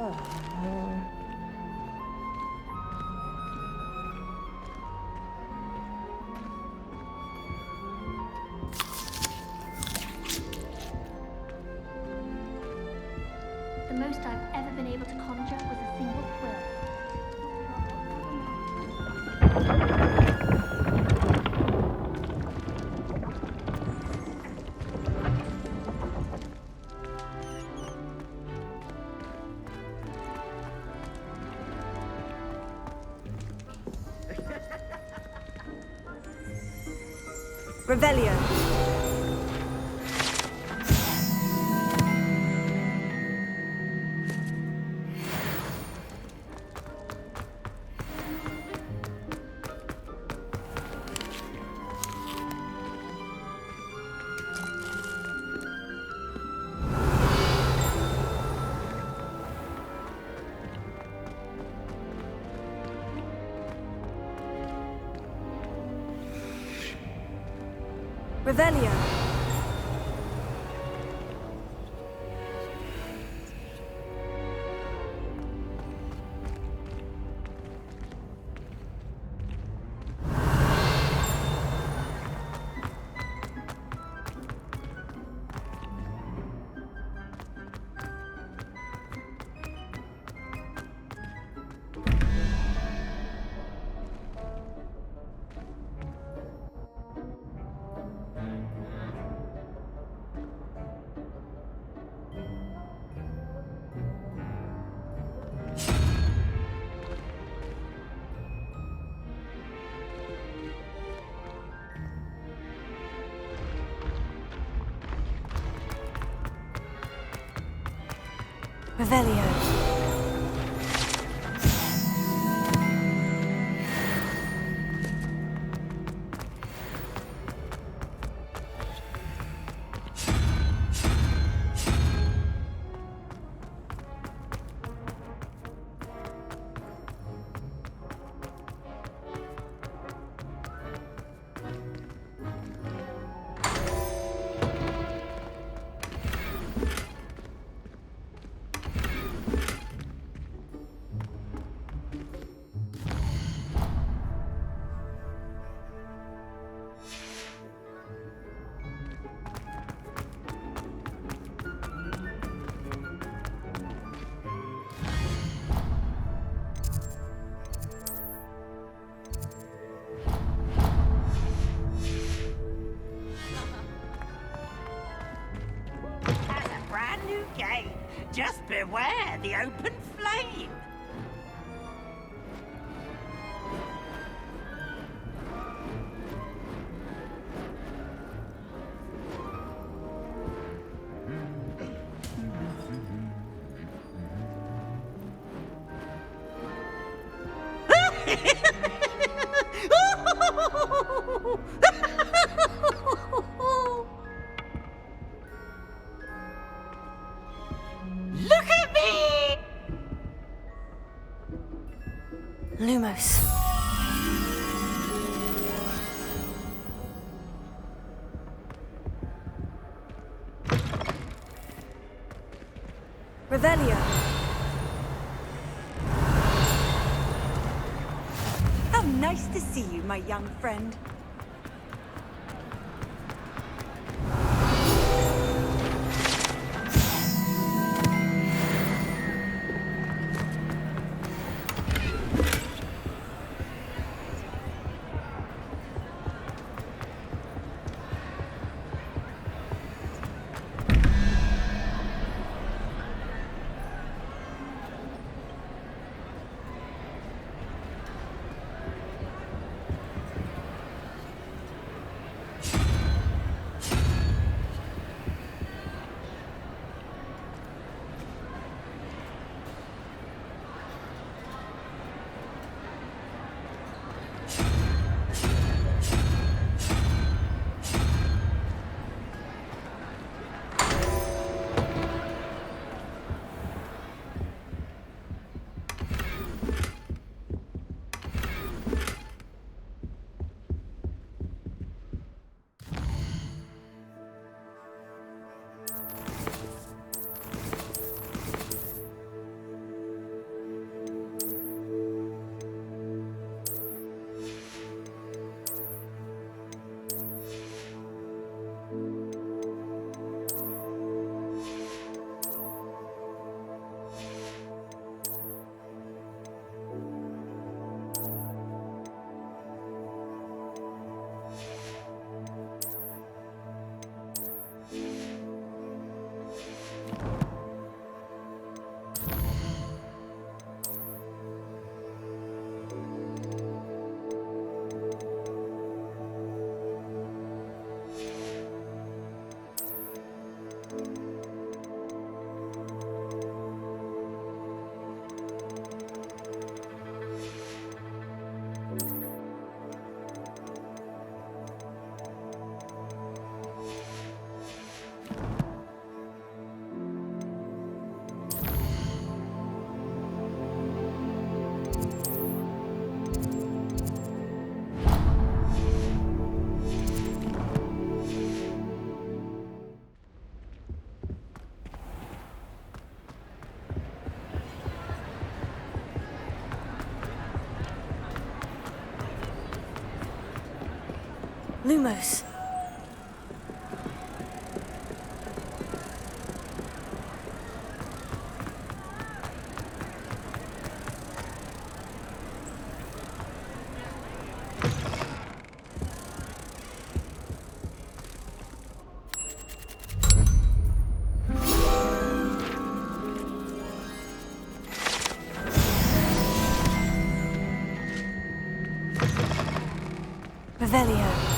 The most I've ever been able to conjure was a single quill. Revelio. Revelio. Revelio. Just beware the open flame. Look at me! Lumos. Revelio. How nice to see you, my young friend. Lumos. Revelio.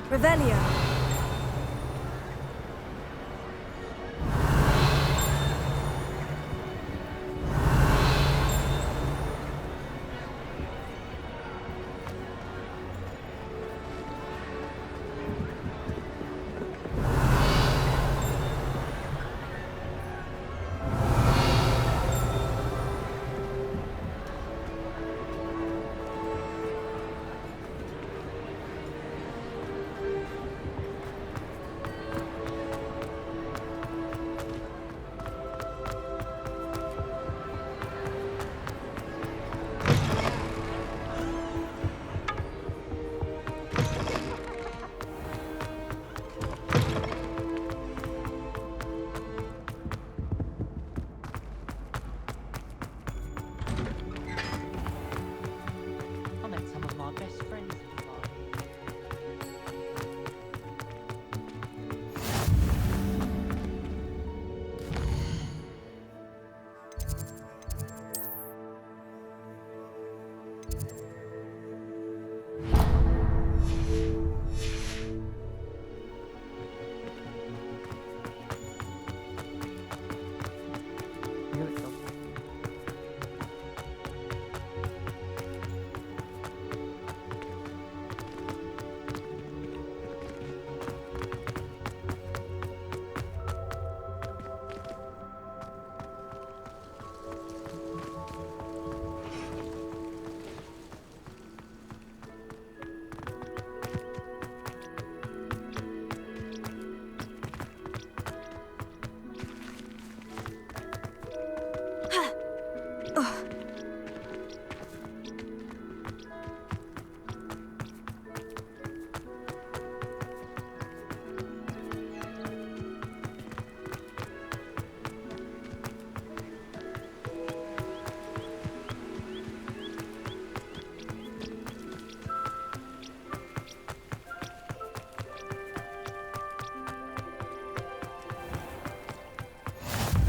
Revelio. I met some of my best friends in the bar.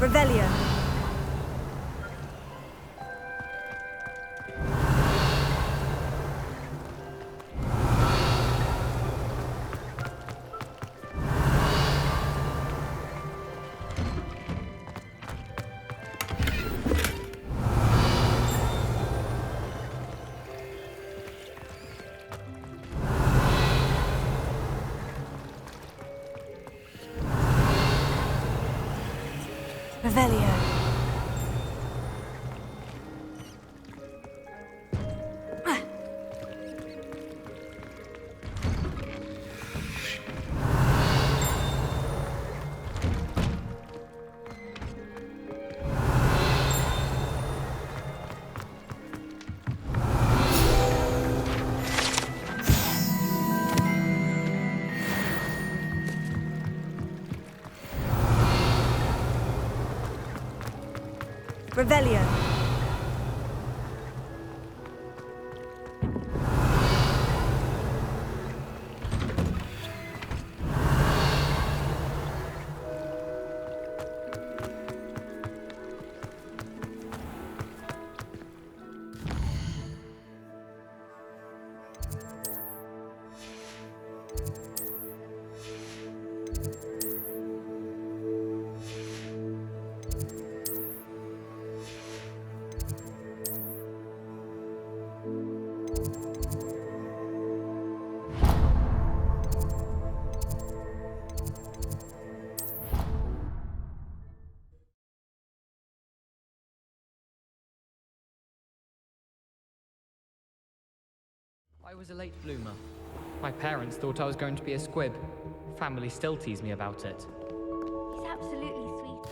Revelio. Revelio. Revelio. I was a late bloomer. My parents thought I was going to be a squib. Family still tease me about it. He's absolutely sweet.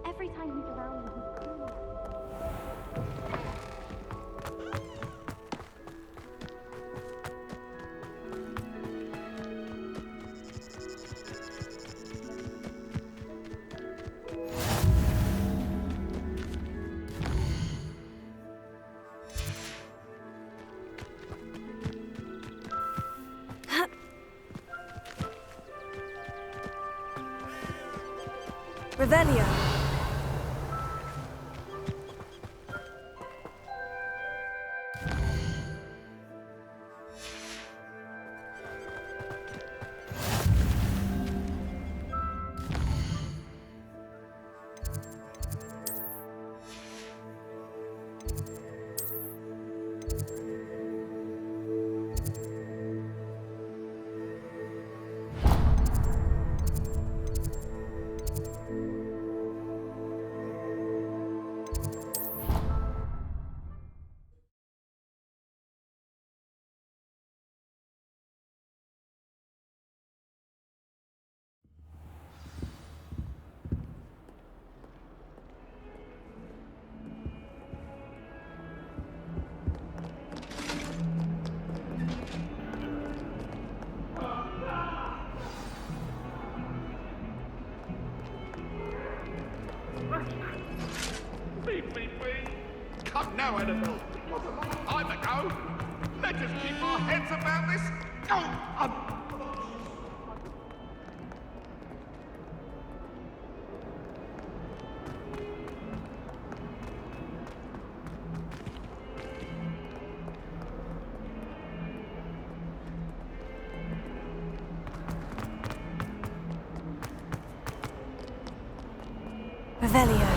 Every time he's around me, he's cool. Revelio. Leave me be! Come now, Annabelle! It was a long time ago! Let us keep our heads about this! Go! Revelio.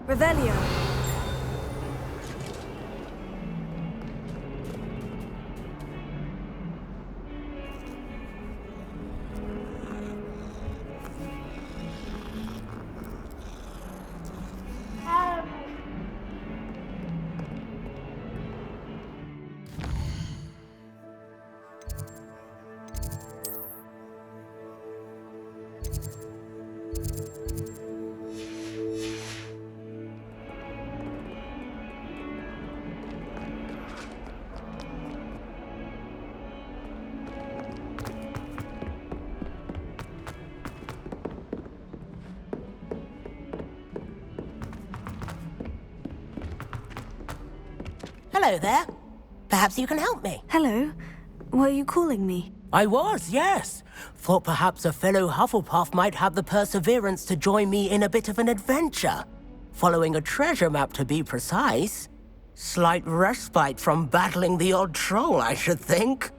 Revelio. Hello there. Perhaps you can help me. Hello. Were you calling me? I was, yes. Thought perhaps a fellow Hufflepuff might have the perseverance to join me in a bit of an adventure. Following a treasure map, to be precise. Slight respite from battling the odd troll, I should think.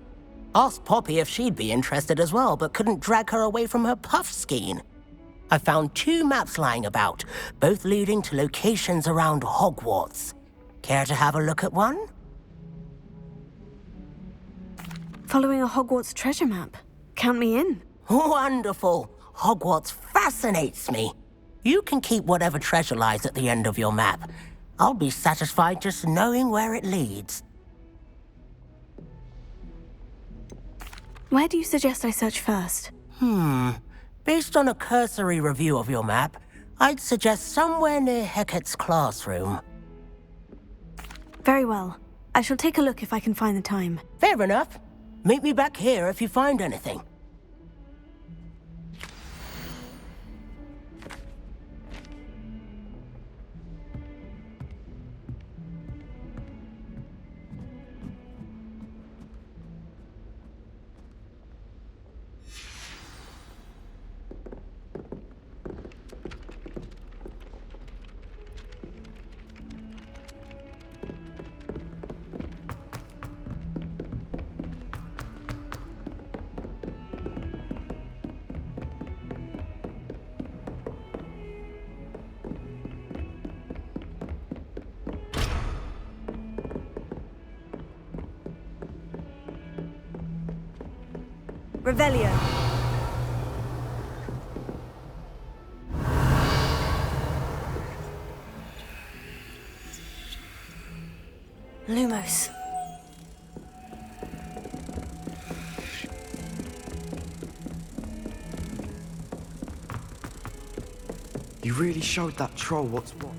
Asked Poppy if she'd be interested as well, but couldn't drag her away from her puff skein. I found 2 maps lying about, both leading to locations around Hogwarts. Care to have a look at one? Following a Hogwarts treasure map. Count me in. Wonderful. Hogwarts fascinates me. You can keep whatever treasure lies at the end of your map. I'll be satisfied just knowing where it leads. Where do you suggest I search first? Based on a cursory review of your map, I'd suggest somewhere near Hecat's classroom. Very well. I shall take a look if I can find the time. Fair enough. Meet me back here if you find anything. Revelio. Lumos. You really showed that troll what's what.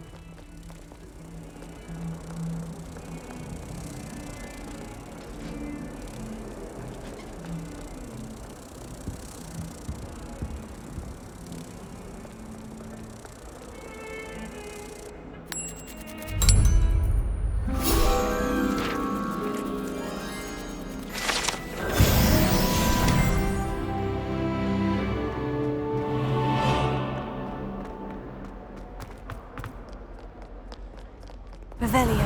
Revelio.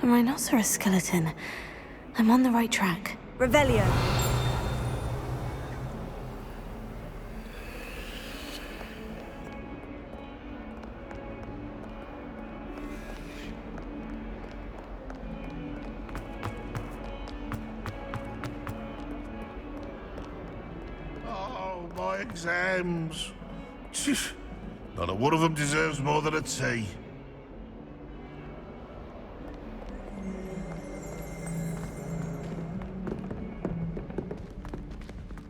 A rhinoceros skeleton. I'm on the right track. Revelio. Oh, my exams. Not a one of them deserves more than a tea.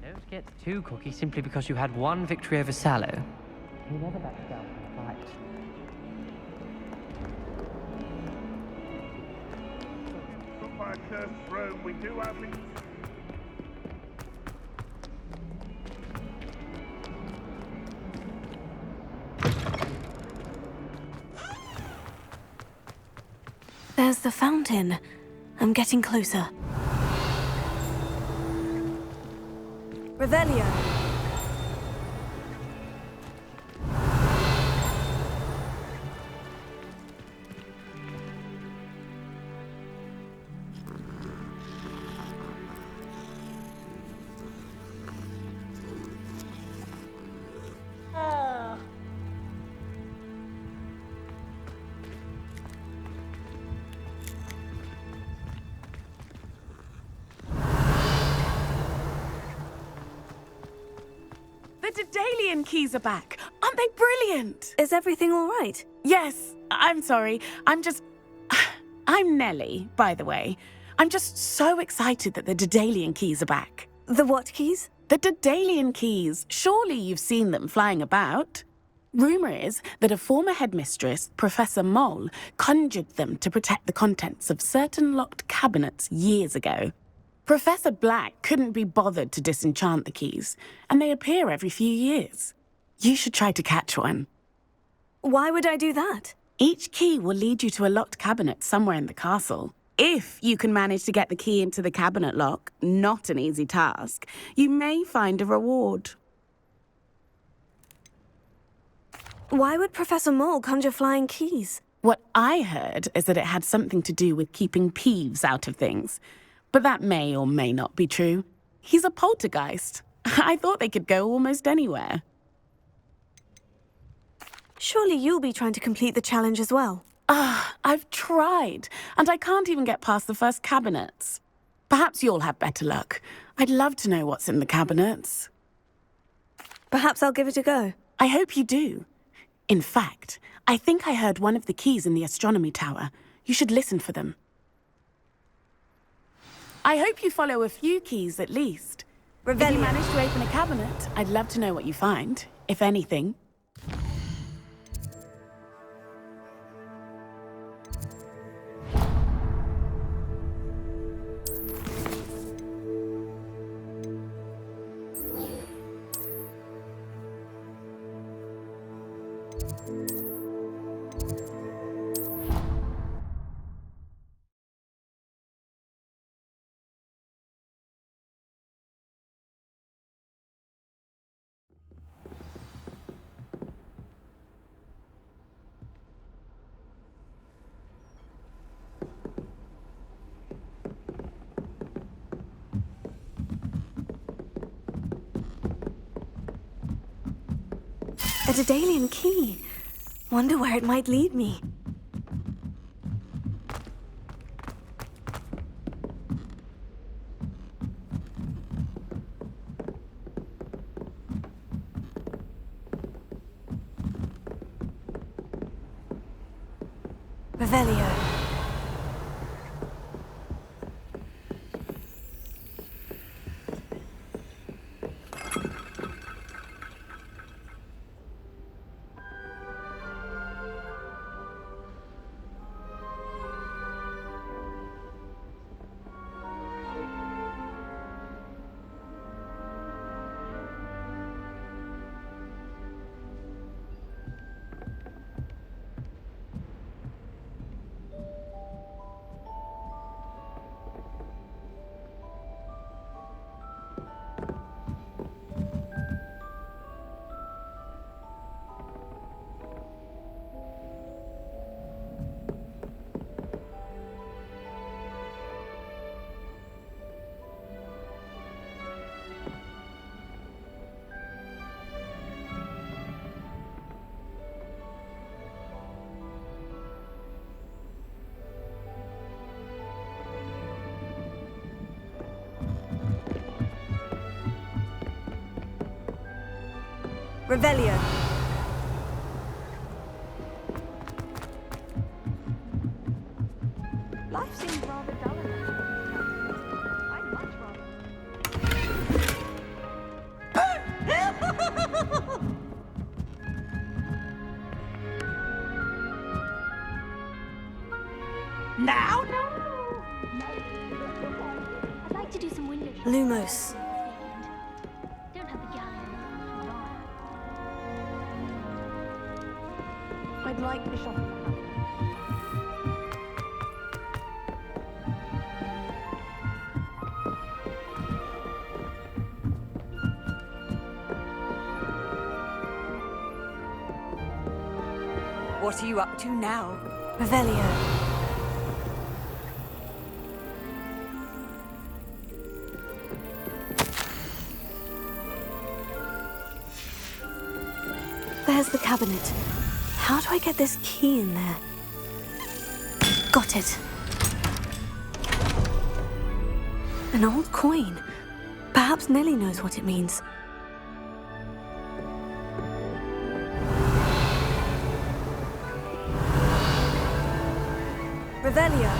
Don't get too cocky simply because you had one victory over Sallow. He never backs down from a fight. Come back through. We do have it. There's the fountain. I'm getting closer. Revelio. The Daedalion keys are back. Aren't they brilliant? Is everything all right? Yes, I'm sorry. I'm Nelly, by the way. I'm just so excited that the Daedalion keys are back. The what keys? The Daedalion keys. Surely you've seen them flying about. Rumour is that a former headmistress, Professor Mole, conjured them to protect the contents of certain locked cabinets years ago. Professor Black couldn't be bothered to disenchant the keys, and they appear every few years. You should try to catch one. Why would I do that? Each key will lead you to a locked cabinet somewhere in the castle. If you can manage to get the key into the cabinet lock, not an easy task, you may find a reward. Why would Professor Mole conjure flying keys? What I heard is that it had something to do with keeping Peeves out of things. But that may or may not be true. He's a poltergeist. I thought they could go almost anywhere. Surely you'll be trying to complete the challenge as well. I've tried, and I can't even get past the first cabinets. Perhaps you'll have better luck. I'd love to know what's in the cabinets. Perhaps I'll give it a go. I hope you do. In fact, I think I heard one of the keys in the astronomy tower. You should listen for them. I hope you follow a few keys at least. If you manage to open a cabinet, I'd love to know what you find, if anything. A Daedalion key. Wonder where it might lead me. Revelio. Revelio. Life seems rather dull in this. I'd much rather. Now? I'd like to do some window shopping. Lumos. Don't have the gallery. I'd like the shopping. What are you up to now? Revelio. There's the cabinet. How do I get this key in there? Got it. An old coin. Perhaps Nellie knows what it means. Revelio.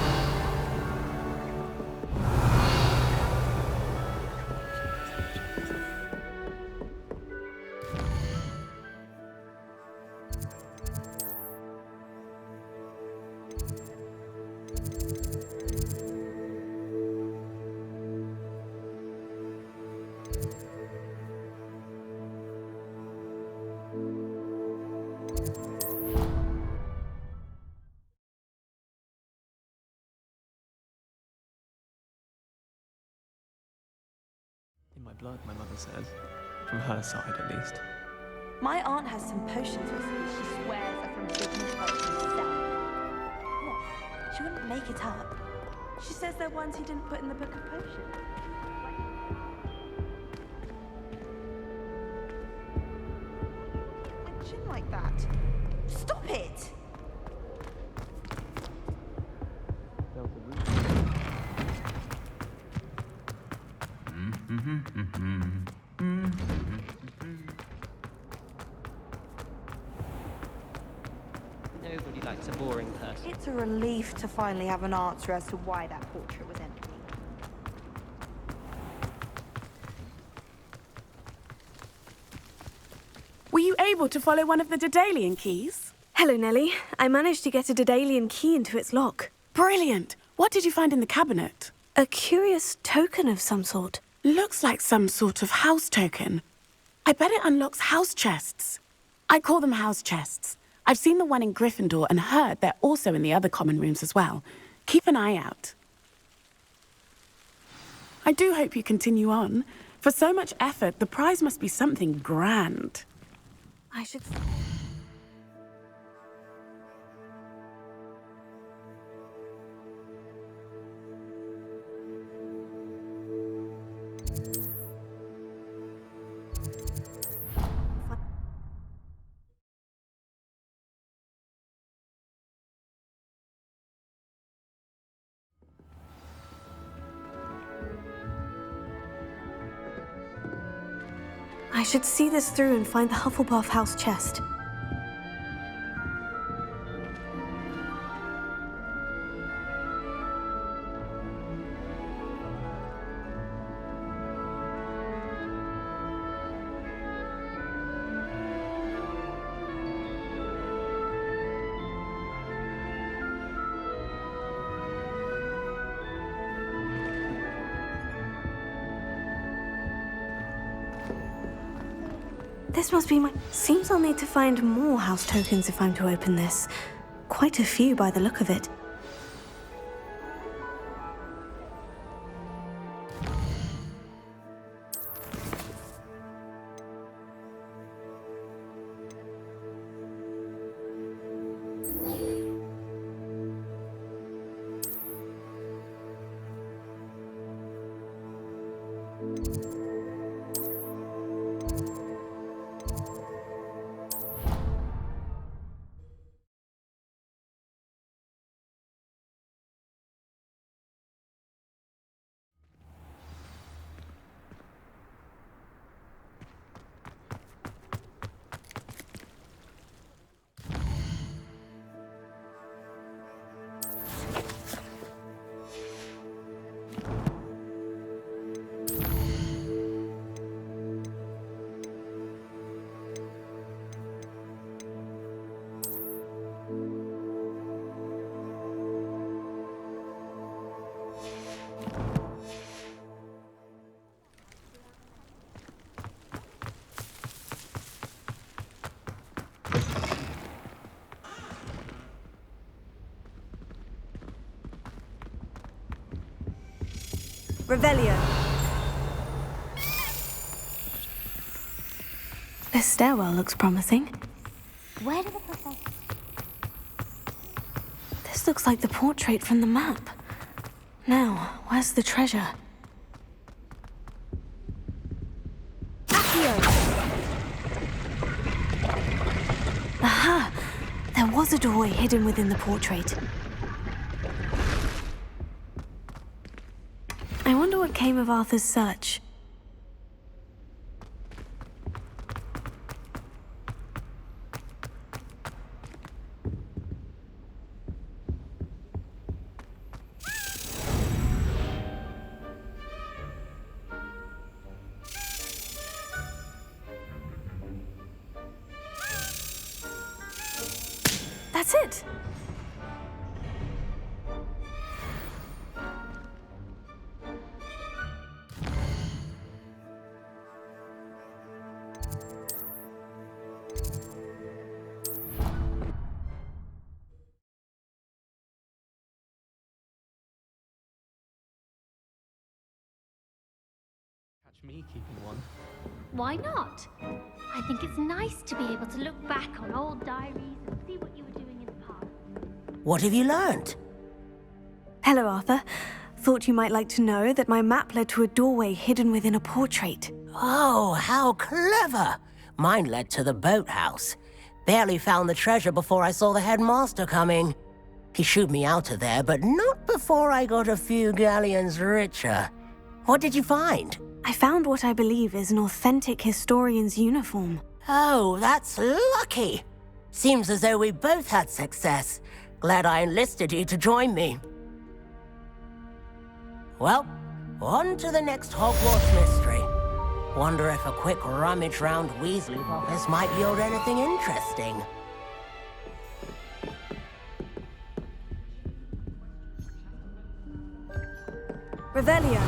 In my blood, my mother says. From her side, at least. My aunt has some potions recipes she swears are from Sigmund Freud's herself. What? She wouldn't make it up. She says they're ones he didn't put in the book of potions. My chin like that. Stop it! Nobody likes a boring person. It's a relief to finally have an answer as to why that portrait was empty. Were you able to follow one of the Daedalion keys? Hello, Nellie. I managed to get a Daedalion key into its lock. Brilliant! What did you find in the cabinet? A curious token of some sort. Looks like some sort of house token. I bet it unlocks house chests. I call them house chests. I've seen the one in Gryffindor and heard they're also in the other common rooms as well. Keep an eye out. I do hope you continue on. For so much effort, the prize must be something grand. I should... I should see this through and find the Hufflepuff house chest. This must be my... Seems I'll need to find more house tokens if I'm to open this. Quite a few by the look of it. Revelio. This stairwell looks promising. Where did the professor... This looks like the portrait from the map. Now, where's the treasure? Aha! There was a doorway hidden within the portrait. I wonder what came of Arthur's search. That's it! Catch me keeping one. Why not? I think it's nice to be able to look back on old diaries and see what you were doing in the past. What have you learned? Hello, Arthur. Thought you might like to know that my map led to a doorway hidden within a portrait. Oh, how clever! Mine led to the boathouse. Barely found the treasure before I saw the headmaster coming. He shooed me out of there, but not before I got a few galleons richer. What did you find? I found what I believe is an authentic historian's uniform. Oh, that's lucky. Seems as though we both had success. Glad I enlisted you to join me. Well, on to the next Hogwarts mystery. Wonder if a quick rummage round Weasley's office might yield anything interesting. Revelio.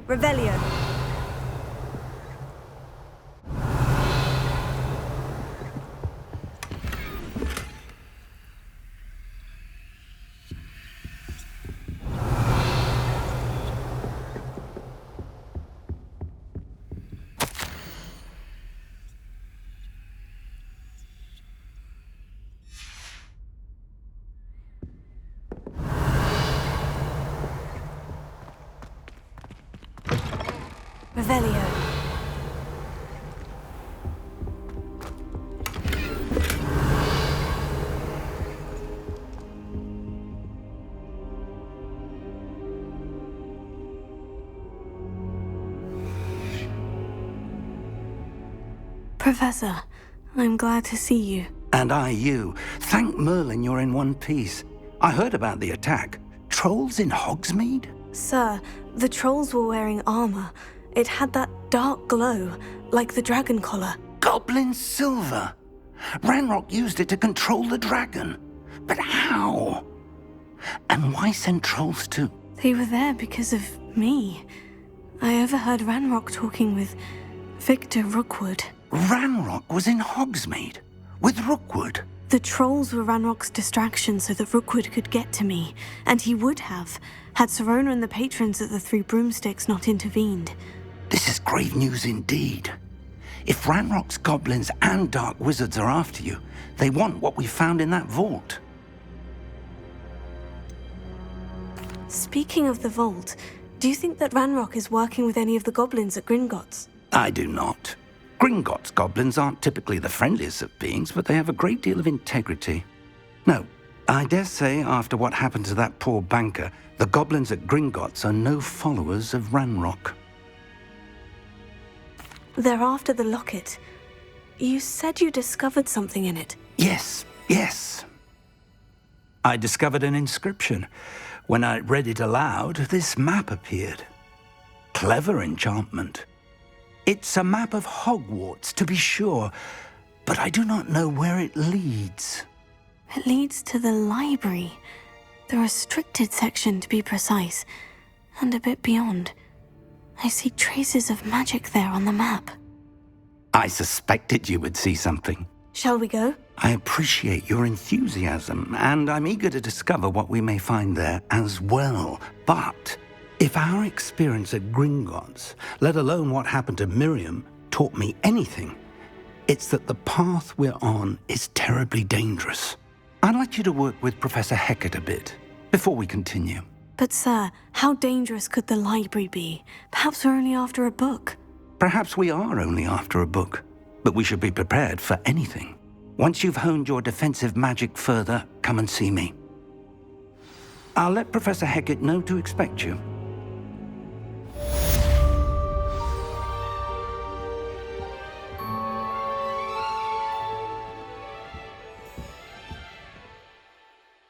Revelio. Revelio. Professor, I'm glad to see you. And I you. Thank Merlin you're in one piece. I heard about the attack. Trolls in Hogsmeade? Sir, the trolls were wearing armor. It had that dark glow, like the dragon collar. Goblin silver! Ranrock used it to control the dragon. But how? And why send trolls too? They were there because of me. I overheard Ranrock talking with Victor Rookwood. Ranrock was in Hogsmeade? With Rookwood? The trolls were Ranrock's distraction so that Rookwood could get to me, and he would have, had Serona and the patrons at the Three Broomsticks not intervened. This is grave news indeed. If Ranrock's goblins and dark wizards are after you, they want what we found in that vault. Speaking of the vault, do you think that Ranrock is working with any of the goblins at Gringotts? I do not. Gringotts goblins aren't typically the friendliest of beings, but they have a great deal of integrity. No, I dare say after what happened to that poor banker, the goblins at Gringotts are no followers of Ranrock. They're after the locket. You said you discovered something in it. Yes. I discovered an inscription. When I read it aloud, this map appeared. Clever enchantment. It's a map of Hogwarts, to be sure, but I do not know where it leads. It leads to the library. The restricted section, to be precise, and a bit beyond. I see traces of magic there on the map. I suspected you would see something. Shall we go? I appreciate your enthusiasm, and I'm eager to discover what we may find there as well. But if our experience at Gringotts, let alone what happened to Miriam, taught me anything, it's that the path we're on is terribly dangerous. I'd like you to work with Professor Hecat a bit before we continue. But sir, how dangerous could the library be? Perhaps we're only after a book. Perhaps we are only after a book, but we should be prepared for anything. Once you've honed your defensive magic further, come and see me. I'll let Professor Hecat know to expect you.